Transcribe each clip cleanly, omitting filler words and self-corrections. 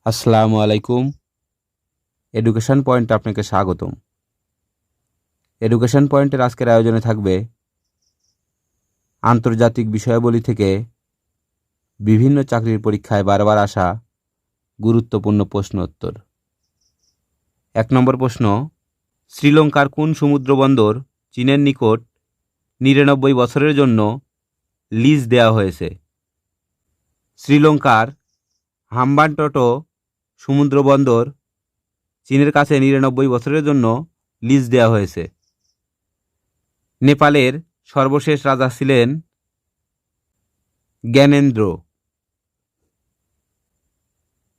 আসসালামু আলাইকুম। এডুকেশন পয়েন্টে আপনাকে স্বাগতম। এডুকেশন পয়েন্টের আজকের আয়োজনে থাকবে আন্তর্জাতিক বিষয়াবলী থেকে বিভিন্ন চাকরির পরীক্ষায় বারবার আসা গুরুত্বপূর্ণ প্রশ্ন উত্তর। ১ নম্বর প্রশ্ন, শ্রীলঙ্কার কোন সমুদ্র বন্দর চীনের নিকট ৯৯ বছরের জন্য লিজ দেওয়া হয়েছে? শ্রীলঙ্কার হাম্বানটোটো সমুদ্র বন্দর চীনের কাছে ৯৯ বছরের জন্য লিজ দেওয়া হয়েছে। নেপালের সর্বশেষ রাজা ছিলেন জ্ঞানেন্দ্র।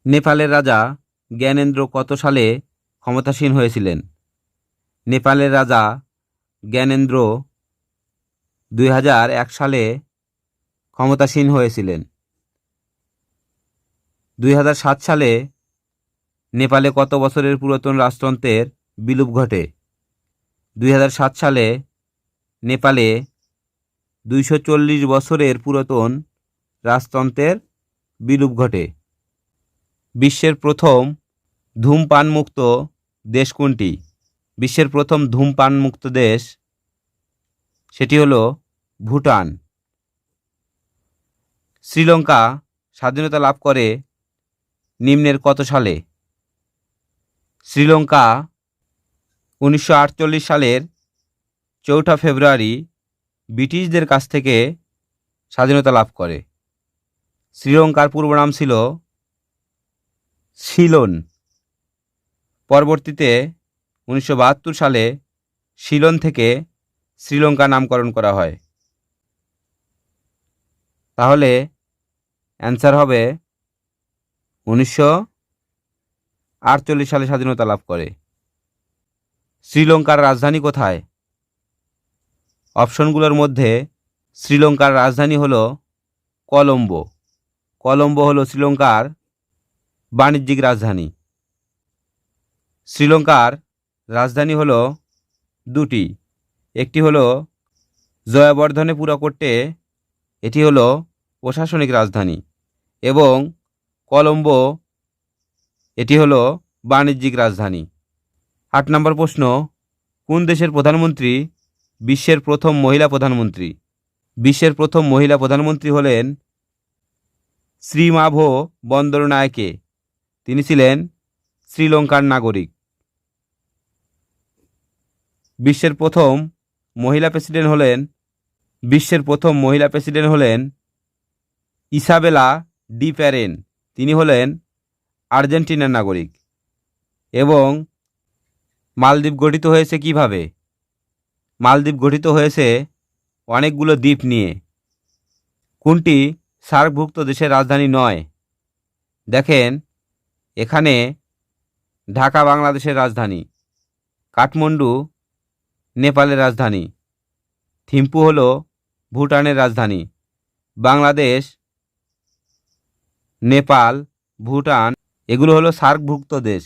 নেপালের রাজা জ্ঞানেন্দ্র কত সালে ক্ষমতাসীন হয়েছিলেন? নেপালের রাজা জ্ঞানেন্দ্র ২০০১ সালে ক্ষমতাসীন হয়েছিলেন। ২০০৭ সালে নেপালে কত বছরের পুরাতন রাজতন্ত্রের বিলুপ ঘটে? ২০০৭ সালে নেপালে ২৪০ বছরের পুরাতন রাজতন্ত্রের বিলুপ ঘটে। বিশ্বের প্রথম ধূমপানমুক্ত দেশ কোনটি? বিশ্বের প্রথম ধূমপানমুক্ত দেশ সেটি হলো ভুটান। শ্রীলঙ্কা স্বাধীনতা লাভ করে নিম্নের কত সালে? শ্রীলঙ্কা ১৯৪৮ সালের ৪ ফেব্রুয়ারি ব্রিটিশদের কাছ থেকে স্বাধীনতা লাভ করে। শ্রীলঙ্কার পূর্ব নাম ছিল সিলোন। পরবর্তীতে ১৯৭২ সালে সিলোন থেকে শ্রীলঙ্কা নামকরণ করা হয়। তাহলে অ্যান্সার হবে ১৯৪৮ সালে স্বাধীনতা লাভ করে। শ্রীলঙ্কার রাজধানী কোথায়? অপশনগুলোর মধ্যে শ্রীলঙ্কার রাজধানী হলো কলম্বো। কলম্বো হলো শ্রীলঙ্কার বাণিজ্যিক রাজধানী। শ্রীলঙ্কার রাজধানী হলো দুটি, একটি হলো জয়াবর্ধনেপুরাকোট্টে, এটি হলো প্রশাসনিক রাজধানী, এবং কলম্বো এটি হলো বাণিজ্যিক রাজধানী। ৮ নম্বর প্রশ্ন, কোন দেশের প্রধানমন্ত্রী বিশ্বের প্রথম মহিলা প্রধানমন্ত্রী? বিশ্বের প্রথম মহিলা প্রধানমন্ত্রী হলেন শ্রীমাভো বন্দরনায়েকে। তিনি ছিলেন শ্রীলঙ্কার নাগরিক। বিশ্বের প্রথম মহিলা প্রেসিডেন্ট হলেন ইসাবেলা ডি প্যারেন। তিনি হলেন আর্জেন্টিনার নাগরিক। এবং মালদ্বীপ গঠিত হয়েছে কিভাবে? মালদ্বীপ গঠিত হয়েছে অনেকগুলো দ্বীপ নিয়ে। কোনটি সার্কভুক্ত দেশের রাজধানী নয়? দেখেন, এখানে ঢাকা বাংলাদেশের রাজধানী, কাঠমান্ডু নেপালের রাজধানী, থিম্পু হলো ভুটানের রাজধানী। বাংলাদেশ, নেপাল, ভুটান এগুলো হলো সার্কভুক্ত দেশ।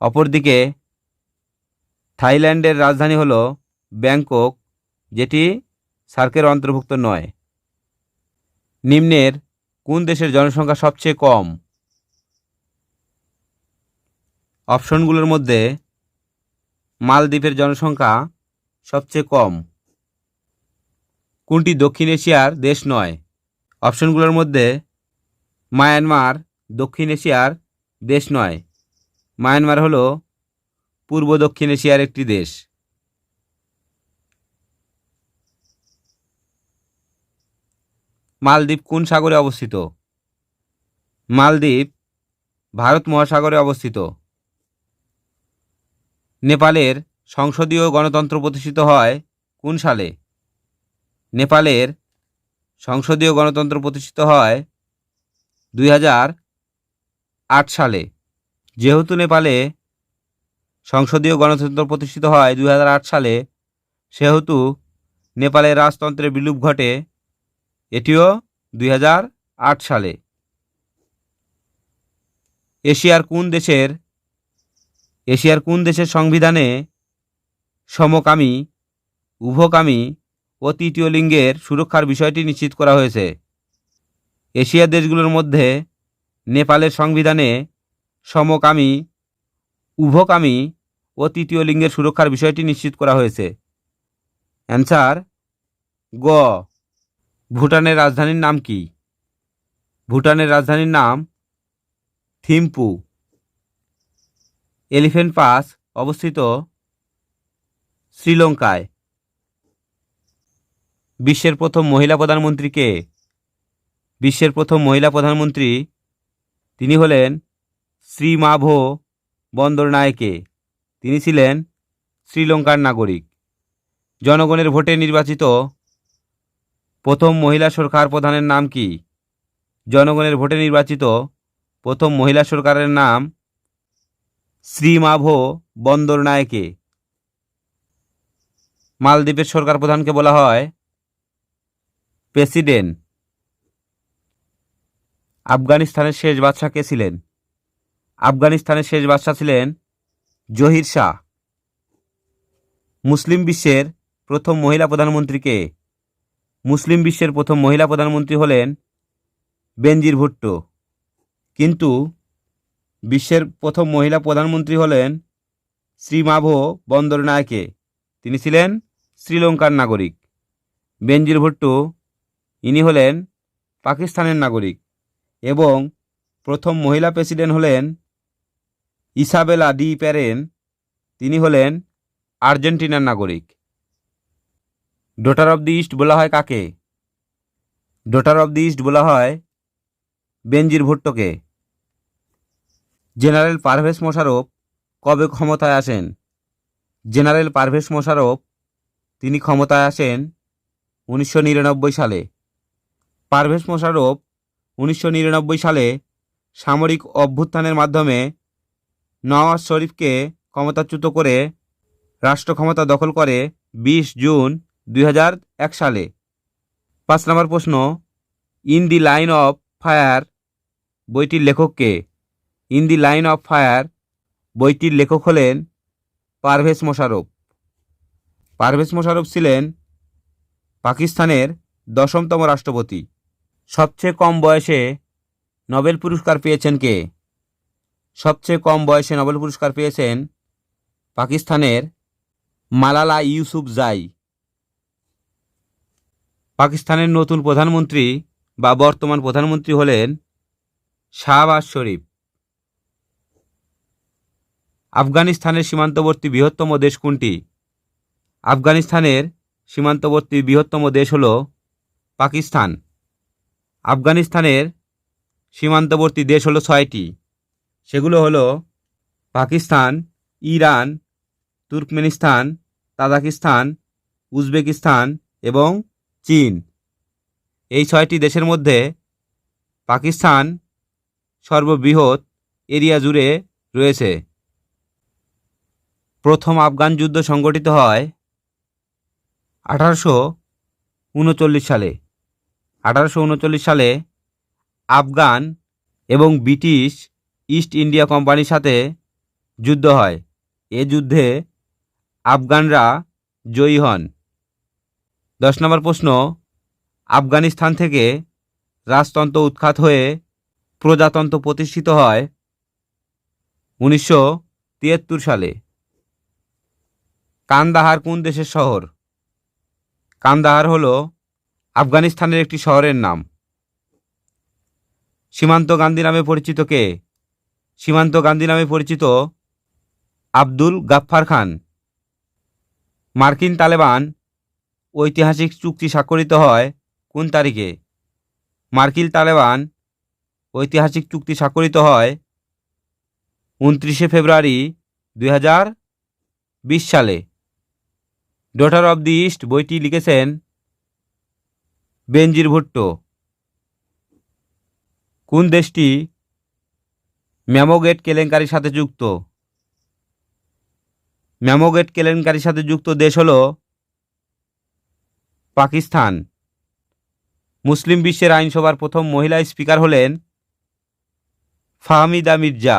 অপরদিকে থাইল্যান্ডের রাজধানী হলো ব্যাংকক, যেটি সার্কের অন্তর্ভুক্ত নয়। নিম্নের কোন দেশের জনসংখ্যা সবচেয়ে কম? অপশনগুলোর মধ্যে মালদ্বীপের জনসংখ্যা সবচেয়ে কম। কোনটি দক্ষিণ এশিয়ার দেশ নয়? অপশনগুলোর মধ্যে মায়ানমার দক্ষিণ এশিয়ার দেশ নয়। মায়ানমার হলো পূর্ব দক্ষিণ এশিয়ার একটি দেশ। মালদ্বীপ কোন সাগরে অবস্থিত? মালদ্বীপ ভারত মহাসাগরে অবস্থিত। নেপালের সংসদীয় গণতন্ত্র প্রতিষ্ঠিত হয় কোন সালে? নেপালের সংসদীয় গণতন্ত্র প্রতিষ্ঠিত হয় ২০০৮ সালে। যেহেতু নেপালে সংসদীয় গণতন্ত্র প্রতিষ্ঠিত হয় ২০০৮ সালে, সেহেতু নেপালের রাজতন্ত্রের বিলুপ ঘটে এটিও ২০০৮ সালে। এশিয়ার কোন দেশের সংবিধানে সমকামী, উভকামী ও তৃতীয় লিঙ্গের সুরক্ষার বিষয়টি নিশ্চিত করা হয়েছে? এশিয়ার দেশগুলোর মধ্যে নেপালের সংবিধানে সমকামী, উভকামী ও তৃতীয় লিঙ্গের সুরক্ষার বিষয়টি নিশ্চিত করা হয়েছে? অ্যান্সার গ। ভুটানের রাজধানীর নাম কি? ভুটানের রাজধানীর নাম থিম্পু। এলিফ্যান্ট পাস অবস্থিত শ্রীলঙ্কায়। বিশ্বের প্রথম মহিলা প্রধানমন্ত্রী কে? বিশ্বের প্রথম মহিলা প্রধানমন্ত্রী তিনি হলেন শ্রীমাভো বন্দরনায়েকে। তিনি ছিলেন শ্রীলঙ্কার নাগরিক। জনগণের ভোটে নির্বাচিত প্রথম মহিলা সরকার প্রধানের নাম কি? জনগণের ভোটে নির্বাচিত প্রথম মহিলা সরকারের নাম শ্রীমাভো বন্দরনায়েকে। মালদ্বীপের সরকার প্রধানকে বলা হয় প্রেসিডেন্ট। আফগানিস্তানের শেষ বাদশাহ কে ছিলেন? আফগানিস্তানের শেষ বাদশাহ ছিলেন জহির শাহ। মুসলিম বিশ্বের প্রথম মহিলা প্রধানমন্ত্রী কে? মুসলিম বিশ্বের প্রথম মহিলা প্রধানমন্ত্রী হলেন বেনজির ভুট্টো। কিন্তু বিশ্বের প্রথম মহিলা প্রধানমন্ত্রী হলেন শ্রীমাভো বন্দরনায়েকে। তিনি ছিলেন শ্রীলঙ্কার নাগরিক। বেনজির ভুট্টো ইনি হলেন পাকিস্তানের নাগরিক এবং প্রথম মহিলা প্রেসিডেন্ট হলেন ইসাবেলা ডি প্যারেন। তিনি হলেন আর্জেন্টিনার নাগরিক। ডটার অব দি ইস্ট বলা হয় কাকে? ডটার অব দি ইস্ট বলা হয় বেনজির ভুট্টোকে। জেনারেল পারভেজ মোশাররফ কবে ক্ষমতায় আসেন? জেনারেল পারভেজ মোশাররফ তিনি ক্ষমতায় আসেন 1999 সালে। পারভেজ মোশাররফ 1999 সালে সামরিক অভ্যুত্থানের মাধ্যমে নওয়াজ শরীফকে ক্ষমতাচ্যুত করে রাষ্ট্র ক্ষমতা দখল করে 20 জুন 2001 সালে। 5 নম্বর প্রশ্ন, in the line of fire বইটির লেখক কে? In the line of fire বইটির লেখক হলেন পারভেজ মোশাররফ। পারভেজ মোশাররফ ছিলেন পাকিস্তানের 10তম রাষ্ট্রপতি। সবচেয়ে কম বয়সে নোবেল পুরস্কার পেয়েছেন কে? সবচেয়ে কম বয়সে নোবেল পুরস্কার পেয়েছেন পাকিস্তানের মালালা ইউসুফজাই। পাকিস্তানের নতুন প্রধানমন্ত্রী বা বর্তমান প্রধানমন্ত্রী হলেন শাহবাজ শরীফ। আফগানিস্তানের সীমান্তবর্তী বৃহত্তম দেশ কোনটি? আফগানিস্তানের সীমান্তবর্তী বৃহত্তম দেশ হল পাকিস্তান। আফগানিস্তানের সীমান্তবর্তী দেশ হলো 6টি। সেগুলো হলো Pakistan, Iran, Turkmenistan, Tajikistan, Uzbekistan এবং চীন। এই 6টি দেশের মধ্যে পাকিস্তান সর্ববৃহৎ এরিয়া জুড়ে রয়েছে। প্রথম আফগান যুদ্ধ সংগঠিত হয় 1839 সালে। 1839 সালে আফগান এবং ব্রিটিশ ইস্ট ইন্ডিয়া কোম্পানির সাথে যুদ্ধ হয়। এ যুদ্ধে আফগানরা জয়ী হন। 10 নম্বর প্রশ্ন, আফগানিস্তান থেকে রাজতন্ত্র উৎখাত হয়ে প্রজাতন্ত্র প্রতিষ্ঠিত হয় 1973 সালে। কান্দাহার কোন দেশের শহর? কান্দাহার হলো আফগানিস্তানের একটি শহরের নাম। সীমান্ত গান্ধী নামে পরিচিত কে? সীমান্ত গান্ধী নামে পরিচিত আব্দুল গাফফার খান। মার্কিন তালেবান ঐতিহাসিক চুক্তি স্বাক্ষরিত হয় কোন তারিখে? মার্কিন তালেবান ঐতিহাসিক চুক্তি স্বাক্ষরিত হয় 29 ফেব্রুয়ারি 2020 সালে। ডটার অব দি ইস্ট বইটি লিখেছেন বেনজির ভুট্টো। কোন দেশটি ম্যামোগেট কেলেঙ্কারির সাথে যুক্ত? ম্যামোগেট কেলেঙ্কারির সাথে যুক্ত দেশ হল পাকিস্তান। মুসলিম বিশ্বের আইনসভার প্রথম মহিলা স্পিকার হলেন ফাহমিদা মির্জা।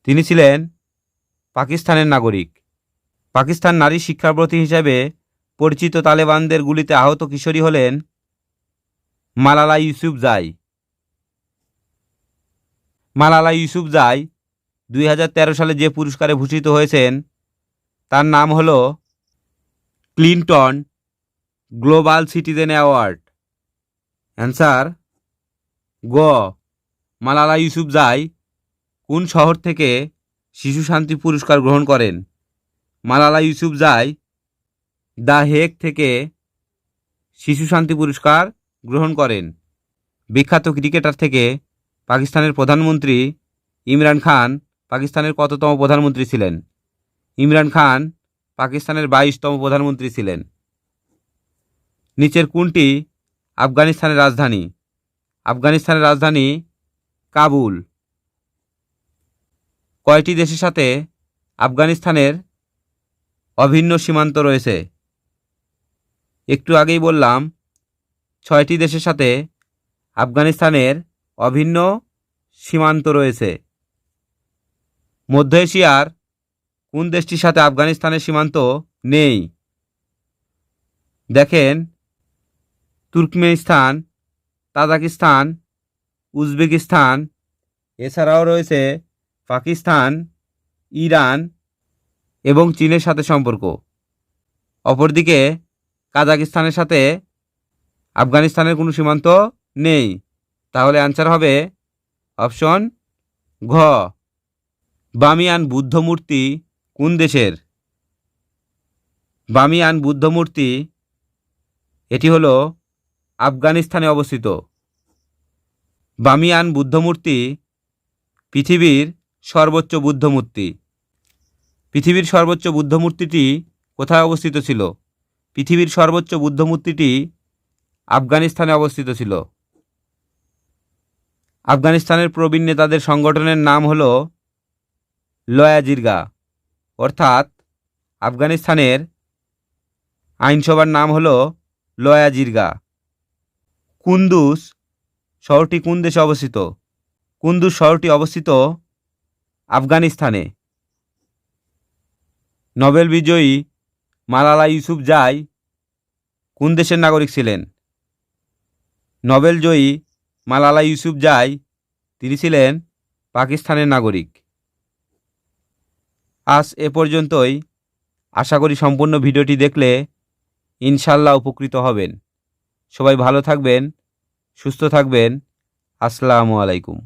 তিনি ছিলেন পাকিস্তানের নাগরিক। পাকিস্তান নারী শিক্ষাব্রতী হিসেবে পরিচিত তালেবানদের গুলিতে আহত কিশোরী হলেন মালালা ইউসুফজাই। মালালা ইউসুফজাই 2013 সালে যে পুরস্কারে ভূষিত হয়েছেন তার নাম হলো Clinton global citizen award. Answer গ। মালালা ইউসুফজাই কোন শহর থেকে শিশু শান্তি পুরস্কার গ্রহণ করেন? মালালা ইউসুফজাই দ্য হেগ থেকে শিশু শান্তি পুরস্কার গ্রহণ করেন। বিখ্যাত ক্রিকেটার থেকে পাকিস্তানের প্রধানমন্ত্রী ইমরান খান পাকিস্তানের কততম প্রধানমন্ত্রী ছিলেন? ইমরান খান পাকিস্তানের 22তম প্রধানমন্ত্রী ছিলেন। নিচের কোনটি আফগানিস্তানের রাজধানী? আফগানিস্তানের রাজধানী কাবুল। কয়টি দেশের সাথে আফগানিস্তানের অভিন্ন সীমান্ত রয়েছে? একটু আগেই বললাম 6টি দেশের সাথে আফগানিস্তানের অভিন্ন সীমান্ত রয়েছে। মধ্য এশিয়ার কোন দেশটির সাথে আফগানিস্তানের সীমান্ত নেই? দেখেন, তুর্কমেনিস্তান, তাজিকিস্তান, উজবেকিস্তান, এছাড়াও রয়েছে পাকিস্তান, ইরান এবং চীনের সাথে সম্পর্ক। অপরদিকে কাজাকিস্তানের সাথে আফগানিস্তানের কোনো সীমান্ত নেই। তাহলে অ্যান্সার হবে অপশন ঘ। বামিয়ান বুদ্ধ মূর্তি কোন দেশের? বামিয়ান বুদ্ধ মূর্তি এটি হলো আফগানিস্তানে অবস্থিত। বামিয়ান বুদ্ধ মূর্তি পৃথিবীর সর্বোচ্চ বুদ্ধ মূর্তি। পৃথিবীর সর্বোচ্চ বুদ্ধ মূর্তিটি কোথায় অবস্থিত ছিল? পৃথিবীর সর্বোচ্চ বুদ্ধ মূর্তিটি আফগানিস্তানে অবস্থিত ছিল। আফগানিস্তানের প্রবীণ নেতাদের সংগঠনের নাম হলো লয়া জিরগা, অর্থাৎ আফগানিস্তানের আইনসভার নাম হলো লয়া জিরগা। কুন্দুজ শহরটি কোন দেশে অবস্থিত? কুন্দুজ শহরটি অবস্থিত আফগানিস্তানে। নোবেল বিজয়ী মালালা ইউসুফজাই কোন দেশের নাগরিক ছিলেন? নোবেল জয়ী মালালা ইউসুফজাই তিনি ছিলেন পাকিস্তানের নাগরিক। আজ এ পর্যন্তই। আশা করি সম্পূর্ণ ভিডিওটি দেখলে ইনশাল্লাহ উপকৃত হবেন। সবাই ভালো থাকবেন, সুস্থ থাকবেন। আসসালামু আলাইকুম।